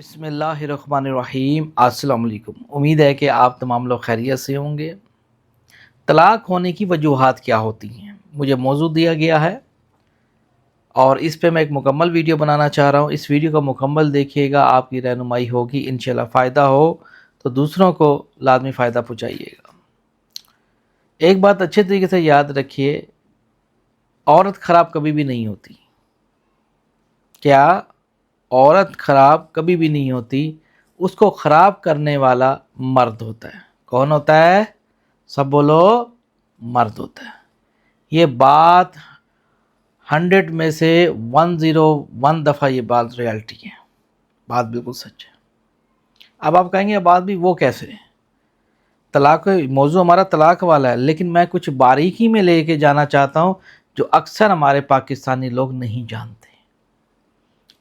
بسم اللہ الرحمن الرحیم۔ السلام علیکم۔ امید ہے کہ آپ تمام لوگ خیریت سے ہوں گے۔ طلاق ہونے کی وجوہات کیا ہوتی ہیں، مجھے موضوع دیا گیا ہے اور اس پہ میں ایک مکمل ویڈیو بنانا چاہ رہا ہوں۔ اس ویڈیو کا مکمل دیکھیے گا، آپ کی رہنمائی ہوگی، انشاءاللہ فائدہ ہو تو دوسروں کو لازمی فائدہ پہنچائیے گا۔ ایک بات اچھے طریقے سے یاد رکھیے، عورت خراب کبھی بھی نہیں ہوتی۔ کیا؟ عورت خراب کبھی بھی نہیں ہوتی، اس کو خراب کرنے والا مرد ہوتا ہے۔ کون ہوتا ہے؟ سب بولو، مرد ہوتا ہے۔ یہ بات 100 میں سے 101 دفعہ یہ بات ریالٹی ہے، بات بالکل سچ ہے۔ اب آپ کہیں گے بات بھی وہ کیسے ہے؟ طلاق موضوع ہمارا طلاق والا ہے، لیکن میں کچھ باریکی میں لے کے جانا چاہتا ہوں جو اکثر ہمارے پاکستانی لوگ نہیں جانتے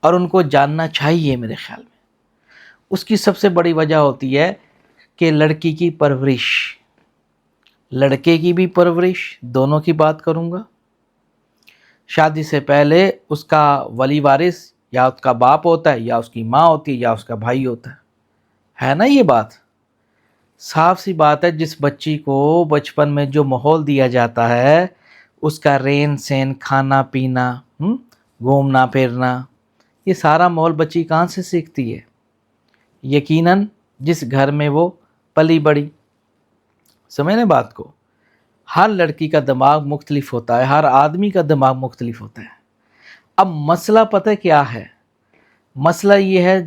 اور ان کو جاننا چاہیے میرے خیال میں۔ اس کی سب سے بڑی وجہ ہوتی ہے کہ لڑکی کی پرورش، لڑکے کی بھی پرورش، دونوں کی بات کروں گا۔ شادی سے پہلے اس کا ولی وارث یا اس کا باپ ہوتا ہے، یا اس کی ماں ہوتی ہے، یا اس کا بھائی ہوتا ہے نا؟ یہ بات صاف سی بات ہے۔ جس بچی کو بچپن میں جو ماحول دیا جاتا ہے، اس کا رین سین، کھانا پینا، گھومنا پھرنا، یہ سارا ماحول بچی کہاں سے سیکھتی ہے؟ یقیناً جس گھر میں وہ پلی بڑی۔ سمجھنے بات کو؟ ہر لڑکی کا دماغ مختلف ہوتا ہے، ہر آدمی کا دماغ مختلف ہوتا ہے۔ اب مسئلہ پتہ کیا ہے؟ مسئلہ یہ ہے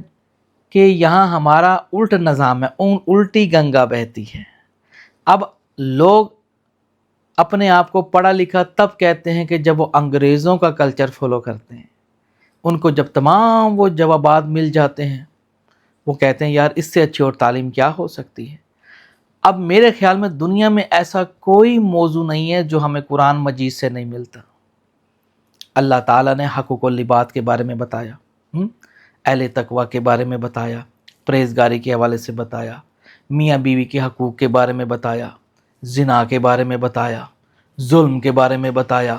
کہ یہاں ہمارا الٹ نظام ہے، الٹی گنگا بہتی ہے۔ اب لوگ اپنے آپ کو پڑھا لکھا تب کہتے ہیں کہ جب وہ انگریزوں کا کلچر فالو کرتے ہیں۔ ان کو جب تمام وہ جوابات مل جاتے ہیں، وہ کہتے ہیں یار اس سے اچھی اور تعلیم کیا ہو سکتی ہے۔ اب میرے خیال میں دنیا میں ایسا کوئی موضوع نہیں ہے جو ہمیں قرآن مجید سے نہیں ملتا۔ اللہ تعالیٰ نے حقوق العباد کے بارے میں بتایا، اہل تقوی کے بارے میں بتایا، پرہیزگاری کے حوالے سے بتایا، میاں بیوی کے حقوق کے بارے میں بتایا، زنا کے بارے میں بتایا، ظلم کے بارے میں بتایا،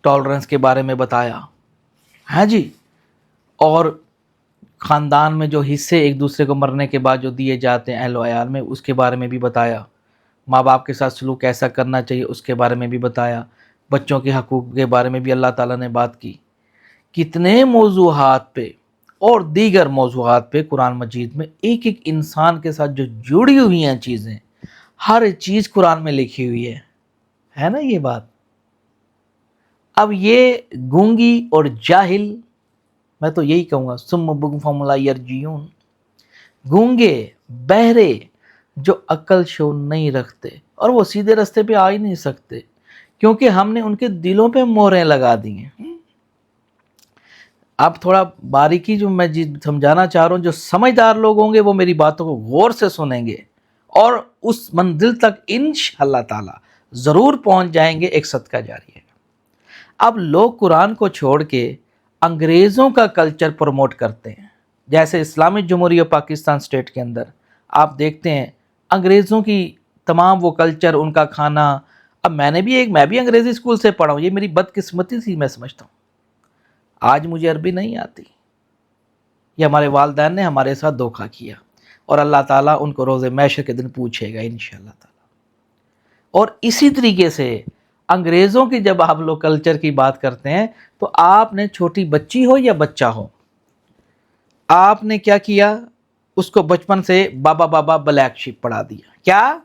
ٹالرنس کے بارے میں بتایا، ہاں جی، اور خاندان میں جو حصے ایک دوسرے کو مرنے کے بعد جو دیے جاتے ہیں اہل و عیال میں، اس کے بارے میں بھی بتایا، ماں باپ کے ساتھ سلوک کیسا کرنا چاہیے اس کے بارے میں بھی بتایا، بچوں کے حقوق کے بارے میں بھی اللہ تعالیٰ نے بات کی۔ کتنے موضوعات پہ اور دیگر موضوعات پہ قرآن مجید میں ایک ایک انسان کے ساتھ جو جڑی ہوئی ہیں چیزیں، ہر چیز قرآن میں لکھی ہوئی ہے نا یہ بات؟ اب یہ گونگی اور جاہل، میں تو یہی کہوں گا سم بکم فہم لا یرجعون، گونگے بہرے جو عقل شعور نہیں رکھتے، اور وہ سیدھے راستے پہ آ ہی نہیں سکتے کیونکہ ہم نے ان کے دلوں پہ مہریں لگا دی ہیں۔ اب تھوڑا باریکی جو میں سمجھانا چاہ رہا ہوں، جو سمجھدار لوگ ہوں گے وہ میری باتوں کو غور سے سنیں گے اور اس منزل تک انشاءاللہ تعالی ضرور پہنچ جائیں گے، ایک صدقہ جاری ہے۔ اب لوگ قرآن کو چھوڑ کے انگریزوں کا کلچر پروموٹ کرتے ہیں، جیسے اسلامی جمہوریہ پاکستان سٹیٹ کے اندر آپ دیکھتے ہیں انگریزوں کی تمام وہ کلچر، ان کا کھانا۔ اب میں بھی انگریزی اسکول سے پڑھا ہوں، یہ میری بدقسمتی تھی، میں سمجھتا ہوں۔ آج مجھے عربی نہیں آتی، یہ ہمارے والدین نے ہمارے ساتھ دھوکہ کیا، اور اللہ تعالیٰ ان کو روز محشر کے دن پوچھے گا انشاءاللہ تعالیٰ۔ اور اسی طریقے سے انگریزوں کی جب آپ لوگ کلچر کی بات کرتے ہیں تو آپ نے چھوٹی بچی ہو یا بچہ ہو، آپ نے کیا کیا؟ اس کو بچپن سے بابا بابا بلیک شیپ پڑھا دیا۔ کیا؟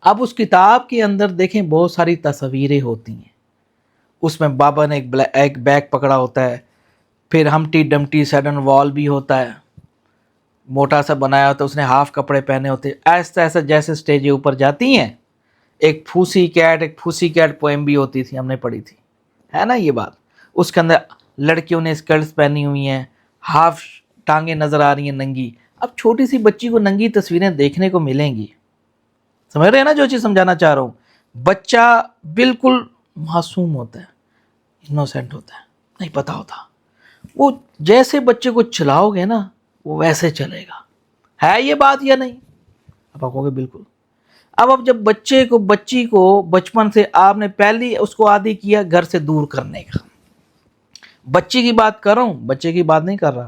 اب اس کتاب کے اندر دیکھیں بہت ساری تصویریں ہوتی ہیں، اس میں بابا نے ایک بیگ پکڑا ہوتا ہے، پھر ہمٹی ڈمٹی سیڈن وال بھی ہوتا ہے، موٹا سا بنایا ہوتا ہے، اس نے ہاف کپڑے پہنے ہوتے ہیں، ایسا ایسا جیسے سٹیجیں اوپر جاتی ہیں۔ ایک پھوسی کیٹ پوئم بھی ہوتی تھی، ہم نے پڑھی تھی، ہے نا یہ بات؟ اس کے اندر لڑکیوں نے اسکرٹس پہنی ہوئی ہیں، ہاف ٹانگیں نظر آ رہی ہیں ننگی۔ اب چھوٹی سی بچی کو ننگی تصویریں دیکھنے کو ملیں گی، سمجھ رہے ہیں نا جو چیز سمجھانا چاہ رہا ہوں؟ بچہ بالکل معصوم ہوتا ہے، انوسینٹ ہوتا ہے، نہیں پتہ ہوتا، وہ جیسے بچے کو چلاؤ گے نا وہ ویسے چلے گا۔ ہے یہ بات یا نہیں؟ اب آپ کہو گے بالکل۔ اب جب بچی کو بچپن سے آپ نے پہلی اس کو عادی کیا گھر سے دور کرنے کا، بچی کی بات کر رہا ہوں، بچے کی بات نہیں کر رہا،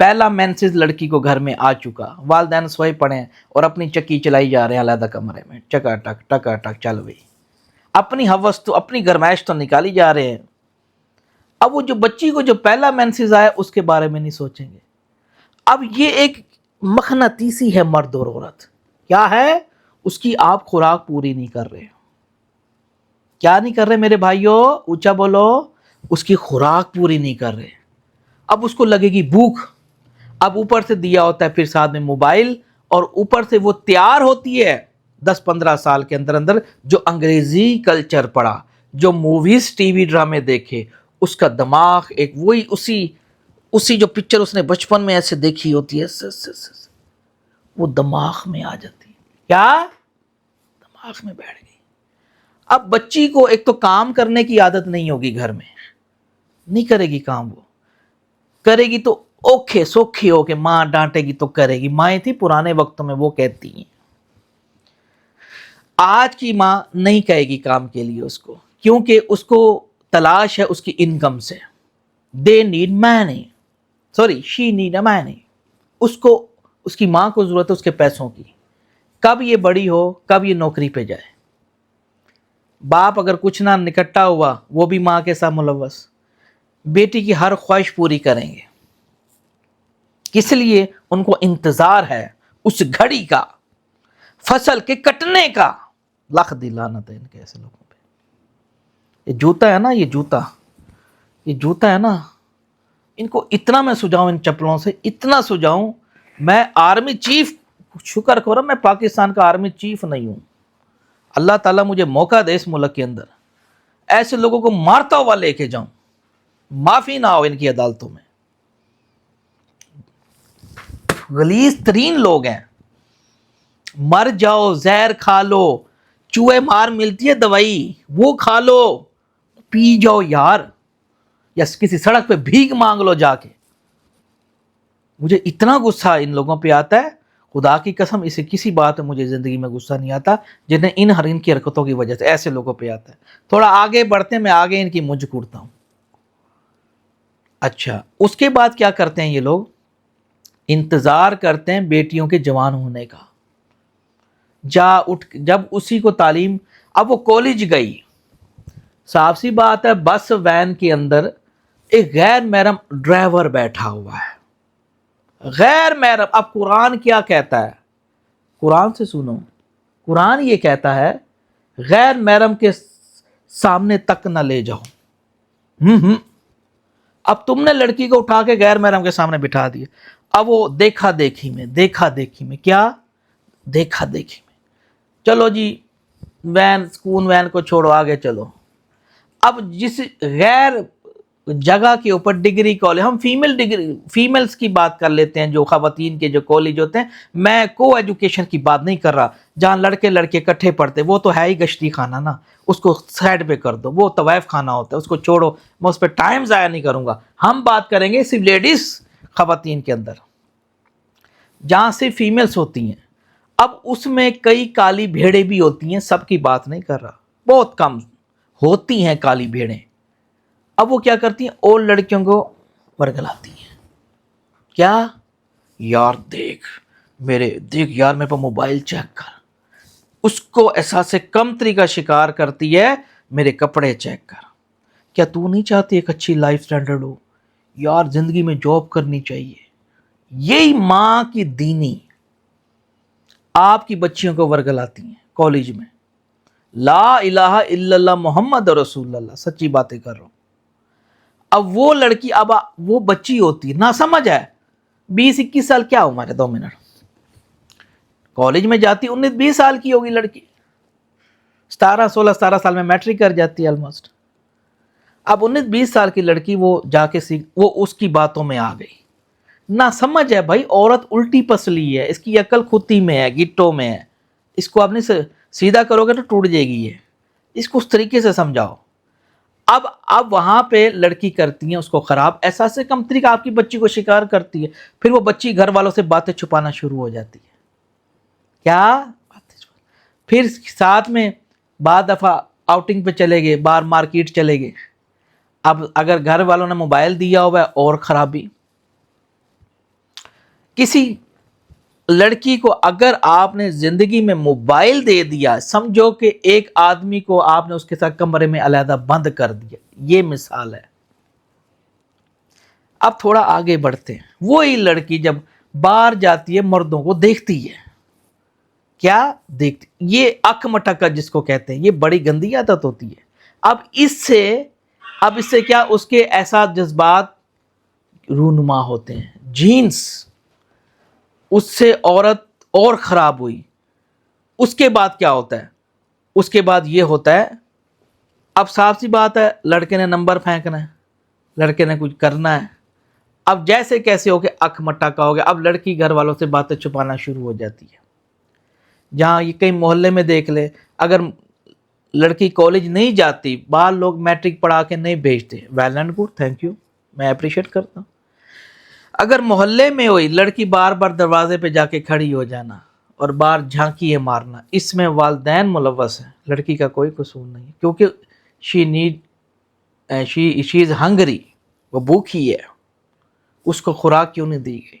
پہلا مینسز لڑکی کو گھر میں آ چکا، والدین سوئے پڑے ہیں اور اپنی چکی چلائی جا رہے ہیں علیحدہ کمرے میں، ٹکا ٹک چل گئی، اپنی ہوس تو اپنی گرمائش تو نکالی جا رہے ہیں۔ اب وہ جو بچی کو جو پہلا مینسز آیا اس کے بارے میں نہیں سوچیں گے۔ اب یہ ایک مقناطیسی ہے مرد اور عورت، کیا ہے؟ اس کی آپ خوراک پوری نہیں کر رہے۔ کیا نہیں کر رہے میرے بھائیوں؟ اونچا بولو۔ اس کی خوراک پوری نہیں کر رہے۔ اب اس کو لگے گی بھوک، اب اوپر سے دیا ہوتا ہے پھر ساتھ میں موبائل، اور اوپر سے وہ تیار ہوتی ہے 10-15 سال کے اندر اندر جو انگریزی کلچر پڑھا، جو موویز ٹی وی ڈرامے دیکھے، اس کا دماغ ایک وہی اسی جو پکچر اس نے بچپن میں ایسے دیکھی ہوتی ہے وہ دماغ میں آ جاتی ہے۔ کیا؟ دماغ میں بیٹھ گئی۔ اب بچی کو ایک تو کام کرنے کی عادت نہیں ہوگی، گھر میں نہیں کرے گی کام، وہ کرے گی تو اوکھے سوکھے ہو کے ماں ڈانٹے گی تو کرے گی۔ مائیں تھی پرانے وقتوں میں، وہ کہتی ہیں۔ آج کی ماں نہیں کہے گی کام کے لیے اس کو، کیونکہ اس کو تلاش ہے اس کی انکم سے۔ دے نیڈ مانی، شی نیڈ اے مانی۔ اس کی ماں کو ضرورت ہے اس کے پیسوں کی، کب یہ بڑی ہو، کب یہ نوکری پہ جائے۔ باپ اگر کچھ نہ نکٹا ہوا وہ بھی ماں کے ساتھ ملوث، بیٹی کی ہر خواہش پوری کریں گے۔ کس لیے؟ ان کو انتظار ہے اس گھڑی کا، فصل کے کٹنے کا۔ لاکھ دی لعنت ہے ان کے ایسے لوگوں پہ۔ یہ جوتا ہے نا، یہ جوتا ہے نا، ان کو اتنا میں سجاؤں، ان چپلوں سے اتنا سجاؤں۔ میں آرمی چیف، شکر کرو میں پاکستان کا آرمی چیف نہیں ہوں۔ اللہ تعالیٰ مجھے موقع دے اس ملک کے اندر ایسے لوگوں کو مارتا ہوا لے کے جاؤں، معافی نہ ہو ان کی عدالتوں میں۔ غلیظ ترین لوگ ہیں۔ مر جاؤ، زہر کھا لو، چوہے مار ملتی ہے دوائی، وہ کھا لو، پی جاؤ یار، یا کسی سڑک پہ بھیک مانگ لو جا کے۔ مجھے اتنا غصہ ان لوگوں پہ آتا ہے، خدا کی قسم اسے کسی بات پہ مجھے زندگی میں غصہ نہیں آتا جنہیں ان کی حرکتوں کی وجہ سے ایسے لوگوں پہ آتا ہے۔ تھوڑا آگے بڑھتے ہیں، میں آگے ان کی مجھ کوڑتا ہوں۔ اچھا، اس کے بعد کیا کرتے ہیں یہ لوگ؟ انتظار کرتے ہیں بیٹیوں کے جوان ہونے کا۔ جب اسی کو تعلیم، اب وہ کالج گئی، صاف سی بات ہے بس وین کے اندر ایک غیر محرم ڈرائیور بیٹھا ہوا ہے، غیر محرم۔ اب قرآن کیا کہتا ہے؟ قرآن سے سنو، قرآن یہ کہتا ہے غیر محرم کے سامنے تک نہ لے جاؤ۔ اب تم نے لڑکی کو اٹھا کے غیر محرم کے سامنے بٹھا دیا، اب وہ دیکھا دیکھی میں کیا؟ دیکھا دیکھی میں، چلو جی سکون وین کو چھوڑو، آگے چلو۔ اب جس غیر جگہ کے اوپر ڈگری کالج، ہم فیمیلز کی بات کر لیتے ہیں، جو خواتین کے جو کالج ہوتے ہیں، میں کو ایجوکیشن کی بات نہیں کر رہا جہاں لڑکے اکٹھے پڑھتے، وہ تو ہے ہی گشتی خانہ نا، اس کو سائڈ پہ کر دو، وہ طوائف خانہ ہوتا ہے، اس کو چھوڑو، میں اس پہ ٹائم ضائع نہیں کروں گا۔ ہم بات کریں گے صرف لیڈیز خواتین کے اندر، جہاں سے فیمیلز ہوتی ہیں۔ اب اس میں کئی کالی بھیڑیں بھی ہوتی ہیں، سب کی بات نہیں کر رہا، بہت کم ہوتی ہیں کالی بھیڑیں۔ اب وہ کیا کرتی ہیں؟ اور لڑکیوں کو ورگلاتی ہیں۔ کیا؟ یار دیکھ یار میرے پاس موبائل چیک کر، اس کو احساس کمتری کا شکار کرتی ہے، میرے کپڑے چیک کر۔ کیا تو نہیں چاہتی ایک اچھی لائف سٹینڈرڈ ہو؟ یار زندگی میں جاب کرنی چاہیے۔ یہی ماں کی دینی آپ کی بچیوں کو ورگلاتی ہیں کالج میں۔ لا الہ الا اللہ محمد رسول اللہ، سچی باتیں کر رہا ہوں۔ اب وہ لڑکی، اب وہ بچی ہوتی ہے، نہ سمجھ ہے، 20-21 سال، کیا عمر ہے 2 منٹ، کالج میں جاتی 19-20 سال کی ہوگی لڑکی، 17 سال میں میٹرک کر جاتی ہے آلموسٹ۔ اب 19-20 سال کی لڑکی وہ جا کے وہ اس کی باتوں میں آ گئی، نہ سمجھ ہے بھائی، عورت الٹی پسلی ہے، اس کی عقل کھوتی میں ہے، گٹوں میں ہے، اس کو آپ نے سیدھا کرو گے تو ٹوٹ جائے گی یہ، اس کو اس طریقے سے سمجھاؤ۔ اب وہاں پہ لڑکی کرتی ہیں اس کو خراب، احساس کمتری کا آپ کی بچی کو شکار کرتی ہے، پھر وہ بچی گھر والوں سے باتیں چھپانا شروع ہو جاتی ہے۔ کیا؟ پھر ساتھ میں بعد دفعہ آؤٹنگ پہ چلے گئے، باہر مارکیٹ چلے گئے، اب اگر گھر والوں نے موبائل دیا ہوا ہے اور خرابی، کسی لڑکی کو اگر آپ نے زندگی میں موبائل دے دیا، سمجھو کہ ایک آدمی کو آپ نے اس کے ساتھ کمرے میں علیحدہ بند کر دیا. یہ مثال ہے. اب تھوڑا آگے بڑھتے ہیں. وہی لڑکی جب باہر جاتی ہے مردوں کو دیکھتی ہے. کیا دیکھتی؟ یہ اک مٹکا جس کو کہتے ہیں، یہ بڑی گندی عادت ہوتی ہے. اب اس سے کیا اس کے احساس جذبات رونما ہوتے ہیں. جینس اس سے عورت اور خراب ہوئی. اس کے بعد کیا ہوتا ہے؟ اس کے بعد یہ ہوتا ہے، اب صاف سی بات ہے، لڑکے نے نمبر پھینکنا ہے، لڑکے نے کچھ کرنا ہے. اب جیسے کیسے ہو کے اک مٹا کا ہو گیا. اب لڑکی گھر والوں سے باتیں چھپانا شروع ہو جاتی ہے. جہاں یہ کئی محلے میں دیکھ لے، اگر لڑکی کالج نہیں جاتی، بعض لوگ میٹرک پڑھا کے نہیں بھیجتے. Well and good, thank you, میں اپریشیٹ کرتا ہوں. اگر محلے میں ہوئی لڑکی بار بار دروازے پہ جا کے کھڑی ہو جانا اور بار جھانکی مارنا، اس میں والدین ملوث ہیں، لڑکی کا کوئی قصور نہیں. کیونکہ شی از ہنگری، وہ بھوکی ہے، اس کو خوراک کیوں نہیں دی گئی؟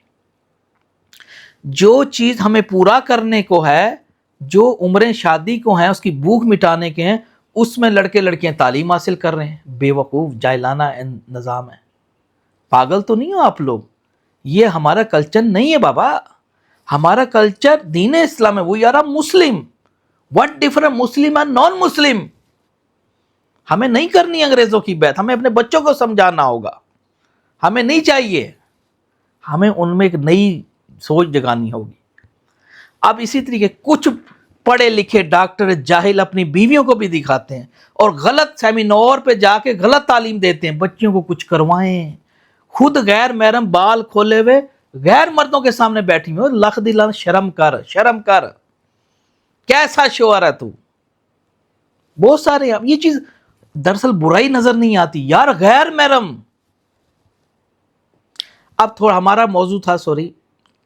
جو چیز ہمیں پورا کرنے کو ہے، جو عمریں شادی کو ہیں، اس کی بھوک مٹانے کے ہیں، اس میں لڑکے لڑکیاں تعلیم حاصل کر رہے ہیں. بے وقوف جاہلانہ نظام ہے. پاگل تو نہیں ہو آپ لوگ؟ یہ ہمارا کلچر نہیں ہے بابا. ہمارا کلچر دین اسلام ہے. We are a Muslim. What different Muslim and non Muslim? ہمیں نہیں کرنی انگریزوں کی بات. ہمیں اپنے بچوں کو سمجھانا ہوگا. ہمیں نہیں چاہیے. ہمیں ان میں ایک نئی سوچ جگانی ہوگی. اب اسی طریقے کچھ پڑھے لکھے ڈاکٹر جاہل اپنی بیویوں کو بھی دکھاتے ہیں اور غلط سیمینار پہ جا کے غلط تعلیم دیتے ہیں. بچیوں کو کچھ کروائیں، خود غیر محرم بال کھولے ہوئے غیر مردوں کے سامنے بیٹھی ہوئی. لکھ دلان شرم کر، شرم کر. کیسا شوہر ہے تو؟ بہت سارے. اب یہ چیز دراصل برائی نظر نہیں آتی یار، غیر محرم. اب تھوڑا ہمارا موضوع تھا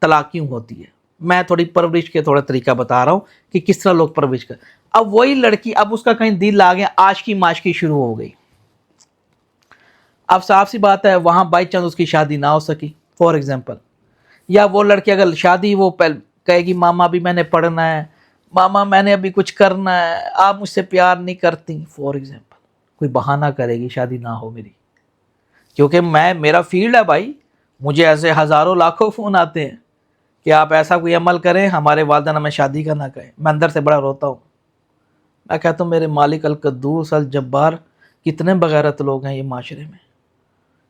طلاق کیوں ہوتی ہے. میں تھوڑی پرورش کے تھوڑا طریقہ بتا رہا ہوں کہ کس طرح لوگ پرورش کر. اب وہی لڑکی، اب اس کا کہیں دل آ گیا، عاشقی معاشقی شروع ہو گئی. اب صاف سی بات ہے، وہاں بائی چانس اس کی شادی نہ ہو سکی فار ایگزامپل. یا وہ لڑکی اگر شادی وہ کہے گی ماما ابھی میں نے پڑھنا ہے، ماما میں نے ابھی کچھ کرنا ہے، آپ مجھ سے پیار نہیں کرتی فار ایگزامپل. کوئی بہانہ کرے گی شادی نہ ہو میری، کیونکہ میرا فیلڈ ہے بھائی. مجھے ایسے ہزاروں لاکھوں فون آتے ہیں کہ آپ ایسا کوئی عمل کریں ہمارے والدین ہمیں شادی کا نہ کہیں. میں اندر سے بڑا روتا ہوں. میں کہتا ہوں میرے مالک القدوس الجبار، کتنے بغیرت لوگ ہیں یہ معاشرے میں.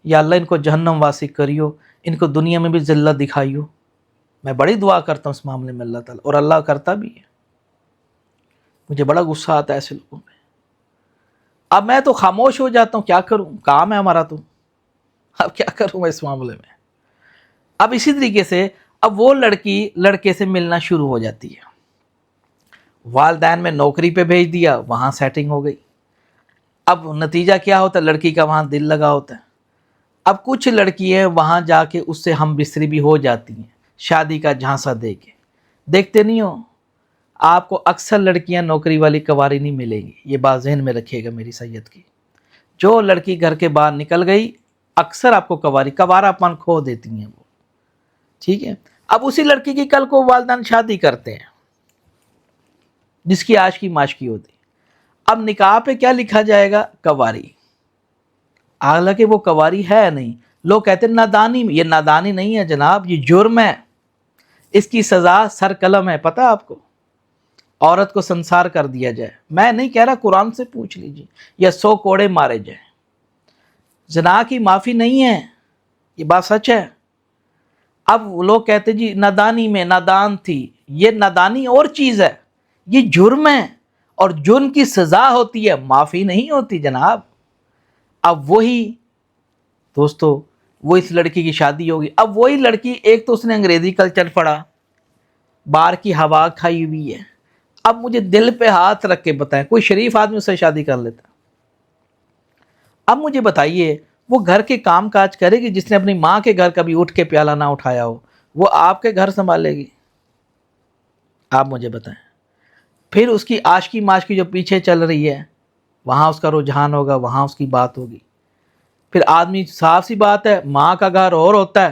یا اللہ ان کو جہنم واسی کریو، ان کو دنیا میں بھی ذلت دکھائیو. میں بڑی دعا کرتا ہوں اس معاملے میں اللہ تعالیٰ، اور اللہ کرتا بھی ہے. مجھے بڑا غصہ آتا ہے ایسے لوگوں میں. اب میں تو خاموش ہو جاتا ہوں، کیا کروں، کام ہے ہمارا تو. اب کیا کروں میں اس معاملے میں. اب اسی طریقے سے اب وہ لڑکی لڑکے سے ملنا شروع ہو جاتی ہے. والدین میں نوکری پہ بھیج دیا، وہاں سیٹنگ ہو گئی. اب نتیجہ کیا ہوتا ہے؟ لڑکی کا وہاں دل لگا ہوتا ہے. اب کچھ لڑکی ہیں وہاں جا کے اس سے ہم بستری بھی ہو جاتی ہیں، شادی کا جھانسا دے کے. دیکھتے نہیں ہو آپ کو اکثر لڑکیاں نوکری والی کواری نہیں ملیں گی. یہ بات ذہن میں رکھیے گا میری سید کی. جو لڑکی گھر کے باہر نکل گئی اکثر آپ کو کوارا پن کھو دیتی ہیں وہ. ٹھیک ہے. اب اسی لڑکی کی کل کو والدین شادی کرتے ہیں جس کی عاشقی معاشقی ہوتی. اب نکاح پہ کیا لکھا جائے گا؟ کواری. حالانکہ وہ کواری ہے نہیں. لوگ کہتے ہیں نادانی. یہ نادانی نہیں ہے جناب، یہ جرم ہے. اس کی سزا سر قلم ہے. پتہ آپ کو؟ عورت کو سنسار کر دیا جائے. میں نہیں کہہ رہا، قرآن سے پوچھ لیجیے. یا 100 کوڑے مارے جائیں. زنا کی معافی نہیں ہے، یہ بات سچ ہے. اب لوگ کہتے جی نادانی میں نادان تھی. یہ نادانی اور چیز ہے، یہ جرم ہے، اور جرم کی سزا ہوتی ہے، معافی نہیں ہوتی جناب. اب وہی دوستو، وہ اس لڑکی کی شادی ہوگی. اب وہی لڑکی، ایک تو اس نے انگریزی کلچر پڑھا، باہر کی ہوا کھائی ہوئی ہے. اب مجھے دل پہ ہاتھ رکھ کے بتائیں، کوئی شریف آدمی اس سے شادی کر لیتا؟ اب مجھے بتائیے، وہ گھر کے کام کاج کرے گی؟ جس نے اپنی ماں کے گھر کبھی اٹھ کے پیالہ نہ اٹھایا ہو، وہ آپ کے گھر سنبھالے گی؟ آپ مجھے بتائیں. پھر اس کی عاشقی معاشقی جو پیچھے چل رہی ہے، وہاں اس کا رجحان ہوگا، وہاں اس کی بات ہوگی. پھر آدمی، صاف سی بات ہے، ماں کا گھر اور ہوتا ہے،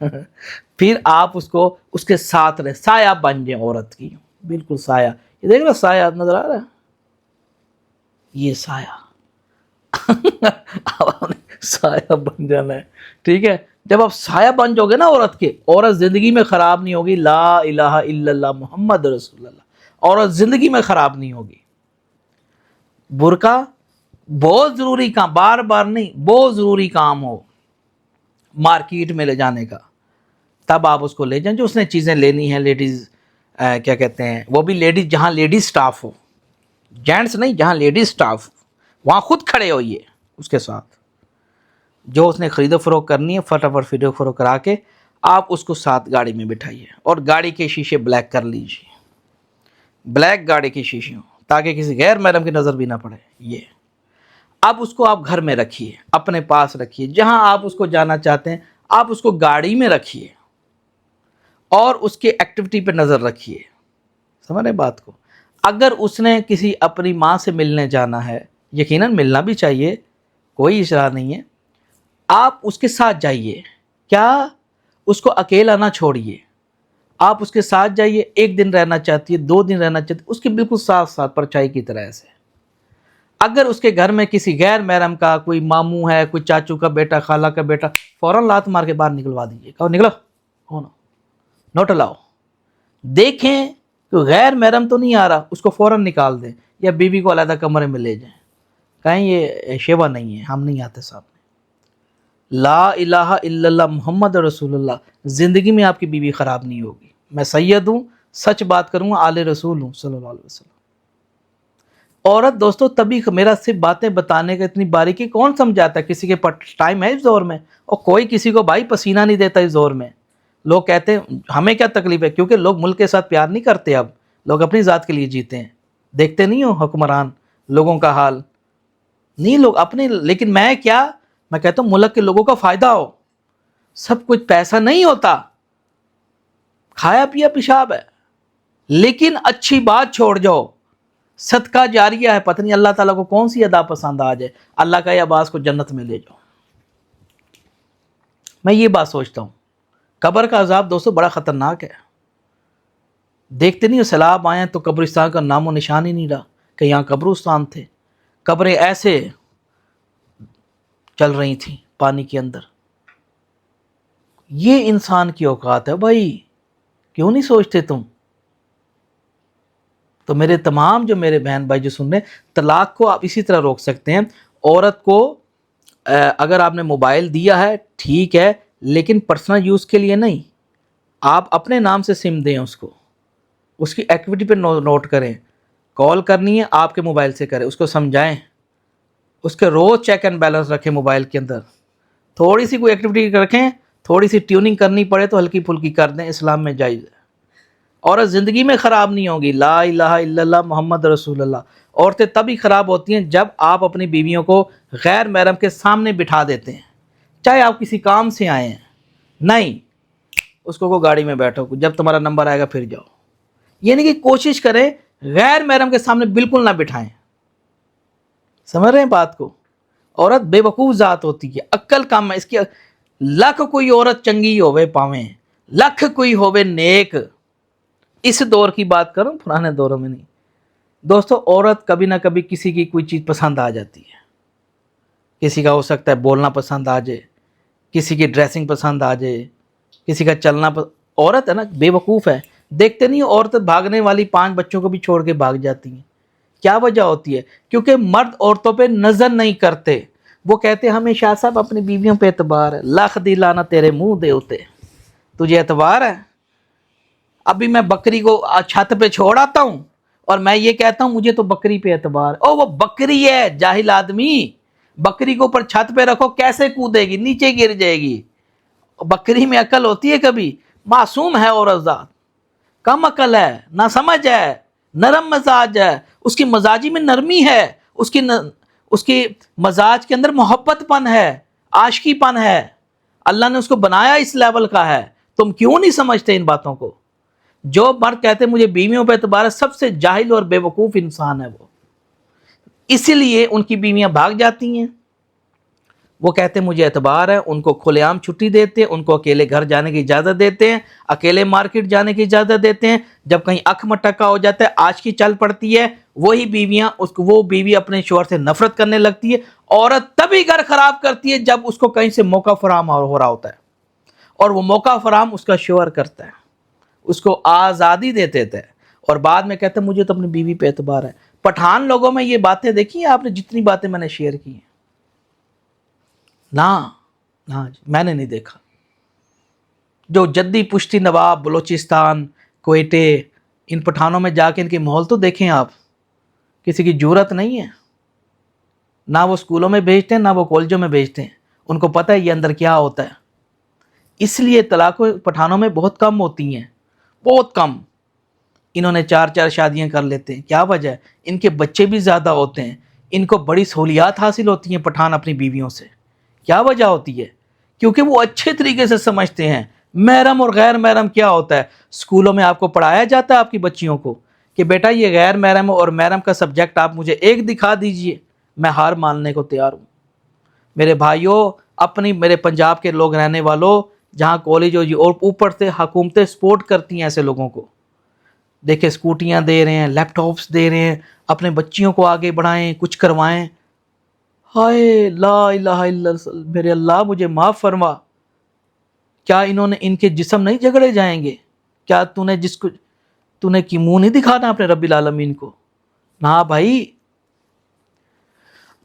پھر آپ اس کو اس کے ساتھ رہے، سایہ بن جائیں عورت کی، بالکل سایہ. یہ دیکھ رہے سایہ نظر آ رہا ہے، یہ سایہ. آپ نے سایہ بن جانا ہے، ٹھیک ہے. جب آپ سایہ بن جاؤ گے نا عورت کے، عورت زندگی میں خراب نہیں ہوگی. لا الہ الا اللہ محمد رسول اللہ، عورت زندگی میں خراب نہیں ہوگی. برقع بہت ضروری کام، بار بار نہیں، بہت ضروری کام ہو مارکیٹ میں لے جانے کا، تب آپ اس کو لے جائیں. جو اس نے چیزیں لینی ہیں لیڈیز، کیا کہتے ہیں، وہ بھی لیڈیز، جہاں لیڈیز سٹاف ہو، جینٹس نہیں، جہاں لیڈیز سٹاف وہاں خود کھڑے ہوئیے اس کے ساتھ. جو اس نے خرید و فروخت کرنی ہے فٹافٹ خرید و فروخت کرا کے آپ اس کو ساتھ گاڑی میں بٹھائیے، اور گاڑی کے شیشے بلیک کر لیجیے، بلیک گاڑی کے شیشے ہوں، تاکہ کسی غیر محرم کی نظر بھی نہ پڑے. یہ اب اس کو آپ گھر میں رکھیے، اپنے پاس رکھیے، جہاں آپ اس کو جانا چاہتے ہیں آپ اس کو گاڑی میں رکھیے، اور اس کے ایکٹیویٹی پہ نظر رکھیے. سمجھ رہے بات کو؟ اگر اس نے کسی اپنی ماں سے ملنے جانا ہے، یقیناً ملنا بھی چاہیے، کوئی اشارہ نہیں ہے، آپ اس کے ساتھ جائیے. کیا اس کو اکیلا نہ چھوڑیے، آپ اس کے ساتھ جائیے. ایک دن رہنا چاہتی ہے، 2 دن رہنا چاہتی ہے، اس کے بالکل ساتھ ساتھ پرچائی کی طرح سے. اگر اس کے گھر میں کسی غیر محرم کا کوئی ماموں ہے، کوئی چاچو کا بیٹا، خالہ کا بیٹا، فوراً لات مار کے باہر نکلوا دیجیے، کہو نکلو، ہو نا، نوٹ الاؤ. دیکھیں کہ غیر محرم تو نہیں آ رہا، اس کو فوراً نکال دیں، یا بیوی کو علیحدہ کمرے میں لے جائیں، کہیں یہ شیوا نہیں ہے، ہم نہیں آتے سامنے. لا الہ الا اللہ محمد رسول اللہ، زندگی میں آپ کی بیوی خراب نہیں ہوگی. میں سید ہوں، سچ بات کروں گا، آل رسول ہوں صلی اللہ علیہ وسلم. عورت دوستو تبھی، میرا صرف باتیں بتانے کا اتنی باریکی کون سمجھاتا ہے؟ کسی کے پاس ٹائم ہے اس دور میں؟ اور کوئی کسی کو بھائی پسینہ نہیں دیتا اس دور میں. لوگ کہتے ہیں ہمیں کیا تکلیف ہے، کیونکہ لوگ ملک کے ساتھ پیار نہیں کرتے، اب لوگ اپنی ذات کے لیے جیتے ہیں. دیکھتے نہیں ہو حکمران لوگوں کا حال، نہیں لوگ اپنے. لیکن میں کہتا ہوں ملک کے لوگوں کا فائدہ ہو. سب کچھ پیسہ نہیں ہوتا، کھایا پیا پیشاب ہے، لیکن اچھی بات چھوڑ جاؤ، صدقہ جاریہ ہے. پتہ نہیں اللہ تعالیٰ کو کون سی ادا پسند آ جائے، اللہ کا یہ عباس کو جنت میں لے جاؤ. میں یہ بات سوچتا ہوں. قبر کا عذاب دوستو بڑا خطرناک ہے. دیکھتے نہیں ہو سیلاب آئے ہیں تو قبرستان کا نام و نشان ہی نہیں رہا کہ یہاں قبرستان تھے. قبریں ایسے چل رہی تھیں پانی کے اندر. یہ انسان کی اوقات ہے بھائی، کیوں نہیں سوچتے تم؟ تو میرے تمام جو میرے بہن بھائی جو سن رہے ہیں، طلاق کو آپ اسی طرح روک سکتے ہیں. عورت کو اگر آپ نے موبائل دیا ہے ٹھیک ہے، لیکن پرسنل یوز کے لیے نہیں. آپ اپنے نام سے سم دیں اس کو، اس کی ایکٹیویٹی پہ نوٹ کریں. کال کرنی ہے آپ کے موبائل سے کریں، اس کو سمجھائیں، اس کے روز چیک اینڈ بیلنس رکھیں موبائل کے اندر. تھوڑی سی کوئی ایکٹیویٹی رکھیں، تھوڑی سی ٹیوننگ کرنی پڑے تو ہلکی پھلکی کر دیں، اسلام میں جائز ہے. عورت زندگی میں خراب نہیں ہوگی. لا الہ الا اللہ محمد رسول اللہ. عورتیں تبھی خراب ہوتی ہیں جب آپ اپنی بیویوں کو غیر محرم کے سامنے بٹھا دیتے ہیں، چاہے آپ کسی کام سے آئے ہیں. نہیں، اس کو گاڑی میں بیٹھو، جب تمہارا نمبر آئے گا پھر جاؤ. یعنی کہ کوشش کریں غیر محرم کے سامنے بالکل نہ بٹھائیں. سمجھ رہے ہیں بات کو؟ عورت بے وقوف ذات ہوتی ہے، عقل کم ہے اس کی. لکھ کوئی عورت چنگی ہوئے پاویں، لکھ کوئی ہوئے نیک. اس دور کی بات کروں، پرانے دوروں میں نہیں. دوستو عورت کبھی نہ کبھی کسی کی کوئی چیز پسند آ جاتی ہے. کسی کا ہو سکتا ہے بولنا پسند آ جائے، کسی کی ڈریسنگ پسند آ جائے، کسی کا چلنا عورت ہے نا بے وقوف ہے. دیکھتے نہیں عورت بھاگنے والی 5 بچوں کو بھی چھوڑ کے بھاگ جاتی ہیں. کیا وجہ ہوتی ہے؟ کیونکہ مرد عورتوں پہ نظر نہیں کرتے. وہ کہتے ہمیں شاہ صاحب اپنی بیویوں پہ اعتبار ہے. لاکھ دی لانا تیرے منہ دے ہوتے، تجھے اعتبار ہے؟ ابھی میں بکری کو چھت پہ چھوڑ آتا ہوں اور میں یہ کہتا ہوں مجھے تو بکری پہ اعتبار ہے. وہ بکری ہے جاہل آدمی. بکری کو اوپر چھت پہ رکھو کیسے کودے گی؟ نیچے گر جائے گی. بکری میں عقل ہوتی ہے کبھی؟ معصوم ہے عورت ذات، کم عقل ہے، نہ سمجھ ہے، نرم مزاج ہے. اس کی مزاجی میں نرمی ہے، اس کی مزاج کے اندر محبت پن ہے، عاشقی پن ہے. اللہ نے اس کو بنایا اس لیول کا ہے. تم کیوں نہیں سمجھتے ان باتوں کو؟ جو مرد کہتے مجھے بیویوں پہ اعتبار ہے، سب سے جاہل اور بے وقوف انسان ہے وہ. اسی لیے ان کی بیویاں بھاگ جاتی ہیں. وہ کہتے ہیں مجھے اعتبار ہے، ان کو کھلے عام چھٹی دیتے ہیں، ان کو اکیلے گھر جانے کی اجازت دیتے ہیں، اکیلے مارکیٹ جانے کی اجازت دیتے ہیں۔ جب کہیں اکھ مٹکا ہو جاتا ہے، آج کی چل پڑتی ہے، وہی بیویاں وہ بیوی اپنے شوہر سے نفرت کرنے لگتی ہے۔ عورت تبھی گھر خراب کرتی ہے جب اس کو کہیں سے موقع فراہم ہو رہا ہوتا ہے، اور وہ موقع فراہم اس کا شوہر کرتا ہے، اس کو آزادی دے دیتا ہے، اور بعد میں کہتا ہے مجھے تو اپنی بیوی پہ اعتبار ہے۔ پٹھان لوگوں میں یہ باتیں دیکھی ہیں آپ نے، جتنی باتیں میں نے شیئر کی ہیں؟ نہ جی، میں نے نہیں دیکھا۔ جو جدی پشتی نواب بلوچستان، کوئٹے، ان پٹھانوں میں جا کے ان کے ماحول تو دیکھیں آپ، کسی کی جرت نہیں ہے، نہ وہ اسکولوں میں بھیجتے ہیں، نہ وہ کالجوں میں بھیجتے ہیں، ان کو پتہ ہے یہ اندر کیا ہوتا ہے۔ اس لیے طلاق پٹھانوں میں بہت کم ہوتی ہیں، بہت کم۔ انہوں نے 4 شادیاں کر لیتے ہیں، کیا وجہ ہے؟ ان کے بچے بھی زیادہ ہوتے ہیں، ان کو بڑی سہولیات حاصل ہوتی ہیں پٹھان اپنی بیویوں سے۔ کیا وجہ ہوتی ہے؟ کیونکہ وہ اچھے طریقے سے سمجھتے ہیں محرم اور غیر محرم کیا ہوتا ہے۔ اسکولوں میں آپ کو پڑھایا جاتا ہے آپ کی بچیوں کو کہ بیٹا یہ غیر محرم اور محرم کا سبجیکٹ آپ مجھے ایک دکھا دیجئے، میں ہار ماننے کو تیار ہوں۔ میرے بھائیوں، میرے پنجاب کے لوگ رہنے والوں، جہاں کالج ہو جی، اور اوپر سے حکومتیں سپورٹ کرتی ہیں ایسے لوگوں کو، دیکھیں اسکوٹیاں دے رہے ہیں، لیپ ٹاپس دے رہے ہیں، اپنے بچیوں کو آگے بڑھائیں، کچھ کروائیں۔ ہائے لا الہ الا اللہ، میرے اللہ مجھے معاف فرما، کیا ان کے جسم نہیں جھگڑے جائیں گے؟ کیا تو نے کی منہ نہیں دکھانا اپنے رب العالمین کو؟ نہ بھائی۔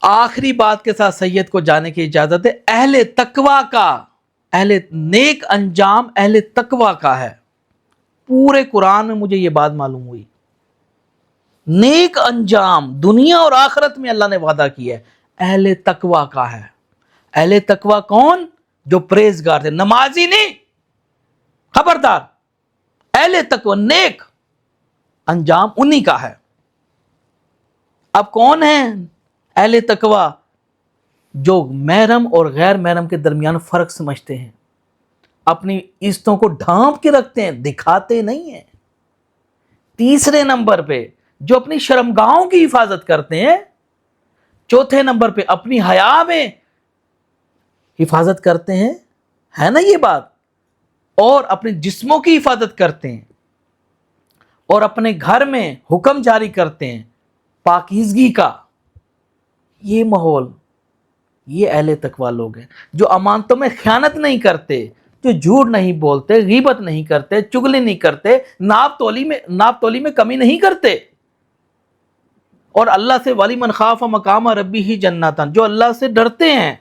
آخری بات کے ساتھ سید کو جانے کی اجازت ہے۔ اہل تقوی کا، نیک انجام اہل تقوی کا ہے۔ پورے قرآن میں مجھے یہ بات معلوم ہوئی، نیک انجام دنیا اور آخرت میں اللہ نے وعدہ کیا ہے، اہل تقوی کا ہے۔ اہل تقوی کون؟ جو پرہیزگار تھے، نمازی نہیں، خبردار۔ اہل تقوی نیک انجام انہی کا ہے۔ اب کون ہیں اہل تقوی؟ جو محرم اور غیر محرم کے درمیان فرق سمجھتے ہیں، اپنی عزتوں کو ڈھانپ کے رکھتے ہیں، دکھاتے نہیں ہیں۔ تیسرے نمبر پہ جو اپنی شرمگاہوں کی حفاظت کرتے ہیں۔ چوتھے نمبر پہ اپنی حیا میں حفاظت کرتے ہیں، ہے نا یہ بات، اور اپنے جسموں کی حفاظت کرتے ہیں، اور اپنے گھر میں حکم جاری کرتے ہیں پاکیزگی کا۔ یہ ماحول، یہ اہل تقوی لوگ ہیں، جو امانتوں میں خیانت نہیں کرتے، جو جھوٹ نہیں بولتے، غیبت نہیں کرتے، چغلی نہیں کرتے، ناپ تولی میں کمی نہیں کرتے، اور اللہ سے ولی من خاف مقام ربی ہی جنتان، جو اللہ سے ڈرتے ہیں،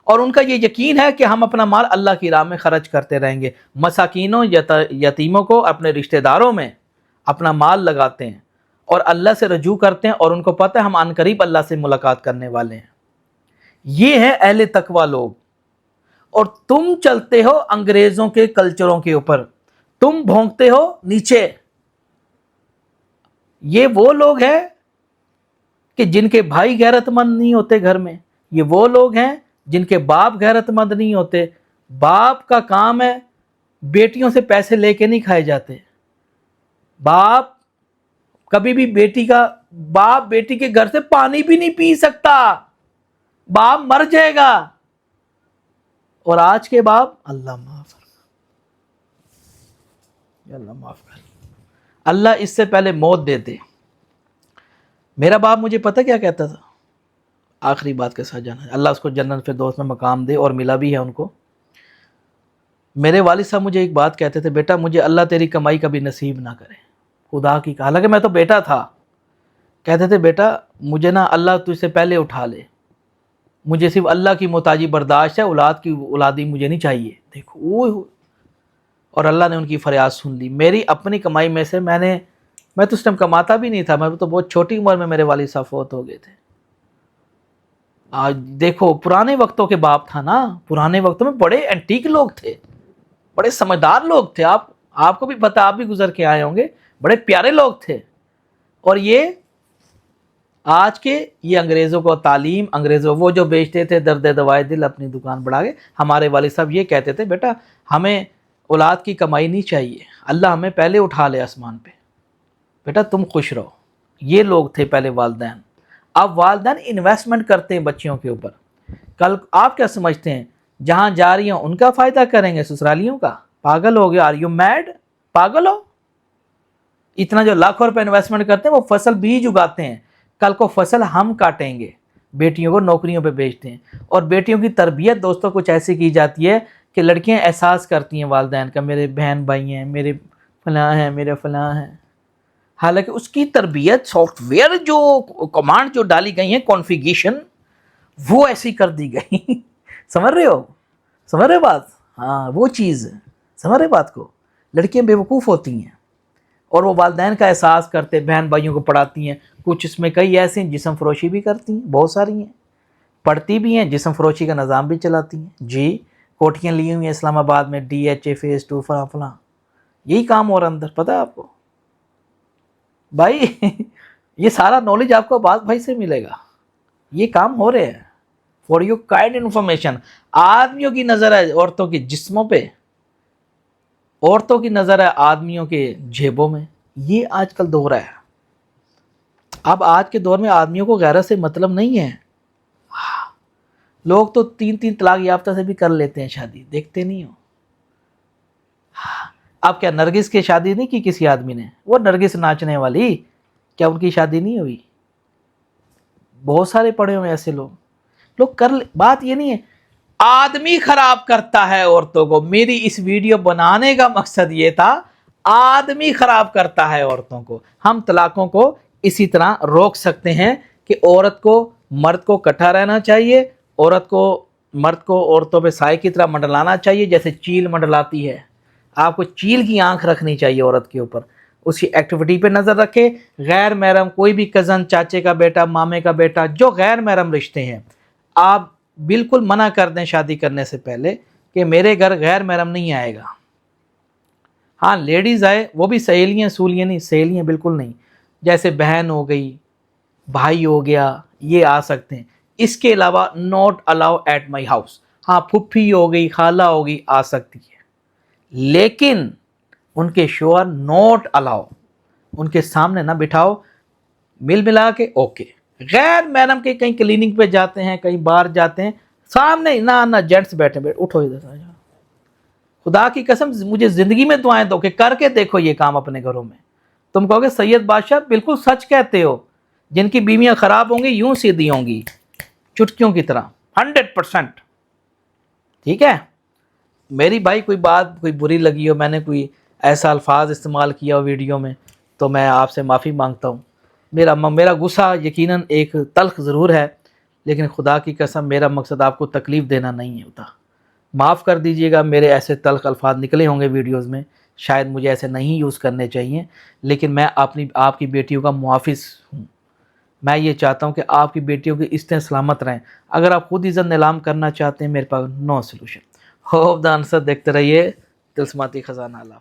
اور ان کا یہ یقین ہے کہ ہم اپنا مال اللہ کی راہ میں خرچ کرتے رہیں گے۔ مساکینوں، یتیموں کو، اپنے رشتہ داروں میں اپنا مال لگاتے ہیں، اور اللہ سے رجوع کرتے ہیں، اور ان کو پتہ ہے ہم عن قریب اللہ سے ملاقات کرنے والے ہیں۔ یہ ہے اہل تقوی لوگ۔ اور تم چلتے ہو انگریزوں کے کلچروں کے اوپر، تم بھونکتے ہو نیچے۔ یہ وہ لوگ ہیں کہ جن کے بھائی غیرت مند نہیں ہوتے گھر میں، یہ وہ لوگ ہیں جن کے باپ غیرت مند نہیں ہوتے۔ باپ کا کام ہے، بیٹیوں سے پیسے لے کے نہیں کھائے جاتے۔ باپ کبھی بھی باپ بیٹی کے گھر سے پانی بھی نہیں پی سکتا، باپ مر جائے گا۔ اور آج کے باپ، اللہ معاف کر، اللہ اس سے پہلے موت دے دے۔ میرا باپ مجھے پتہ کیا کہتا تھا؟ آخری بات کے ساتھ جانا ہے، اللہ اس کو جنت فردوس میں مقام دے، اور ملا بھی ہے ان کو۔ میرے والد صاحب مجھے ایک بات کہتے تھے، بیٹا مجھے اللہ تیری کمائی کبھی نصیب نہ کرے، خدا کی، حالانکہ میں تو بیٹا تھا۔ کہتے تھے بیٹا مجھے نا اللہ تجھ سے پہلے اٹھا لے، مجھے صرف اللہ کی محتاجی برداشت ہے، اولادی مجھے نہیں چاہیے۔ دیکھو، اور اللہ نے ان کی فریاد سن لی۔ میری اپنی کمائی میں سے میں تو اس ٹائم کماتا بھی نہیں تھا، میں تو بہت چھوٹی عمر میں میرے والد صاحب فوت ہو گئے تھے۔ آج دیکھو، پرانے وقتوں کے باپ تھا نا، پرانے وقتوں میں بڑے اینٹیک لوگ تھے، بڑے سمجھدار لوگ تھے۔ آپ کو بھی پتہ، آپ بھی گزر کے آئے ہوں گے، بڑے پیارے لوگ تھے۔ اور یہ آج کے یہ انگریزوں کو تعلیم، وہ جو بیچتے تھے درد دوائے دل اپنی دکان بڑھا کے، ہمارے والد صاحب یہ کہتے تھے بیٹا ہمیں اولاد کی کمائی نہیں چاہیے، اللہ ہمیں پہلے اٹھا لے آسمان پہ، بیٹا تم خوش رہو۔ یہ لوگ تھے پہلے والدین۔ اب والدین انویسٹمنٹ کرتے ہیں بچیوں کے اوپر، کل آپ کیا سمجھتے ہیں جہاں جا رہی ہیں ان کا فائدہ کریں گے سسرالیوں کا؟ پاگل ہو گیا، آر یو میڈ؟ پاگل ہو؟ اتنا جو لاکھوں روپے انویسٹمنٹ کرتے ہیں وہ فصل بیج اگاتے ہیں، کل کو فصل ہم کاٹیں گے، بیٹیوں کو نوکریوں پہ بھیجتے ہیں۔ اور بیٹیوں کی تربیت دوستوں کچھ ایسی کی جاتی ہے کہ لڑکیاں احساس کرتی ہیں والدین کا، میرے بہن بھائی ہیں، میرے فلاں ہیں، میرے فلاں ہیں، حالانکہ اس کی تربیت سافٹ ویئر جو کمانڈ جو ڈالی گئی ہیں کانفیگریشن وہ ایسی کر دی گئی سمجھ رہے ہو؟ سمجھ رہے بات؟ ہاں وہ چیز سمجھ رہے بات کو؟ لڑکیاں بیوقوف ہوتی ہیں اور وہ والدین کا احساس کرتے، بہن بھائیوں کو پڑھاتی ہیں، کچھ اس میں کئی ایسے ہیں جسم فروشی بھی کرتی ہیں، بہت ساری ہیں، پڑھتی بھی ہیں، جسم فروشی کا نظام بھی چلاتی ہیں جی، کوٹیاں لی ہوئی ہیں اسلام آباد میں، DHA فیز 2 فلاں فلاں، یہی کام ہو رہا اندر، پتہ ہے آپ کو بھائی یہ سارا نالج آپ کو عباس بھائی سے ملے گا، یہ کام ہو رہے ہیں فار یو کائنڈ انفارمیشن۔ آدمیوں کی نظر ہے عورتوں کے جسموں پہ، عورتوں کی نظر ہے آدمیوں کے جیبوں میں، یہ آج کل دور ہے۔ اب آج کے دور میں آدمیوں کو غیرت سے مطلب نہیں ہے، لوگ تو 3 طلاق یافتہ سے بھی کر لیتے ہیں شادی، دیکھتے نہیں ہو؟ اب کیا نرگس کی شادی نہیں کی کسی آدمی نے؟ وہ نرگس ناچنے والی، کیا ان کی شادی نہیں ہوئی؟ بہت سارے پڑے ہوئے ایسے لوگ بات یہ نہیں ہے، آدمی خراب کرتا ہے عورتوں کو۔ میری اس ویڈیو بنانے کا مقصد یہ تھا، آدمی خراب کرتا ہے عورتوں کو۔ ہم طلاقوں کو اسی طرح روک سکتے ہیں کہ عورت کو مرد کو کٹھا رہنا چاہیے، عورت کو مرد کو عورتوں پہ سائے کی طرح منڈلانا چاہیے جیسے چیل منڈلاتی ہے۔ آپ کو چیل کی آنکھ رکھنی چاہیے عورت کے اوپر، اس کی ایکٹیویٹی پہ نظر رکھے۔ غیر محرم کوئی بھی کزن، چاچے کا بیٹا، مامے کا بیٹا، جو غیر محرم رشتے ہیں، آپ بالکل منع کر دیں شادی کرنے سے پہلے کہ میرے گھر غیر محرم نہیں آئے گا۔ ہاں لیڈیز آئے، وہ بھی سہیلیاں سولیاں نہیں، سہیلیاں بالکل نہیں، جیسے بہن ہو گئی، بھائی ہو گیا، یہ آ سکتے ہیں۔ اس کے علاوہ not allow at my house. ہاں پھپھی ہو گئی، خالہ ہوگی، آ سکتی ہے، لیکن ان کے شوہر ناٹ الاؤ، ان کے سامنے نہ بٹھاؤ، ملا کے اوکے۔ غیر محرم کے کہیں کلینک پہ جاتے ہیں، کہیں باہر جاتے ہیں، سامنے نہ جینٹس بیٹھے اٹھو ادھر، خدا کی قسم مجھے زندگی میں دعائیں دو کہ کر کے دیکھو یہ کام اپنے گھروں میں۔ تم کہو گے سید بادشاہ بالکل سچ کہتے ہو، جن کی بیویاں خراب ہوں گی یوں سیدھی ہوں گی چٹکیوں کی طرح، 100%۔ ٹھیک ہے، میری بھائی کوئی بات کوئی بری لگی ہو، میں نے کوئی ایسا الفاظ استعمال کیا ہو ویڈیو میں، تو میں آپ سے معافی مانگتا ہوں۔ میرا غصہ یقیناً ایک تلخ ضرور ہے، لیکن خدا کی قسم میرا مقصد آپ کو تکلیف دینا نہیں ہوتا۔ معاف کر دیجئے گا، میرے ایسے تلخ الفاظ نکلے ہوں گے ویڈیوز میں، شاید مجھے ایسے نہیں یوز کرنے چاہیے، لیکن میں آپ کی بیٹیوں کا محافظ ہوں۔ میں یہ چاہتا ہوں کہ آپ کی بیٹیوں کی اس طرح سلامت رہیں۔ اگر آپ خود عزت نیلام کرنا چاہتے ہیں، میرے پاس no solution. Hope the answer دیکھتے رہیے تلسماتی خزانہ۔ اللہ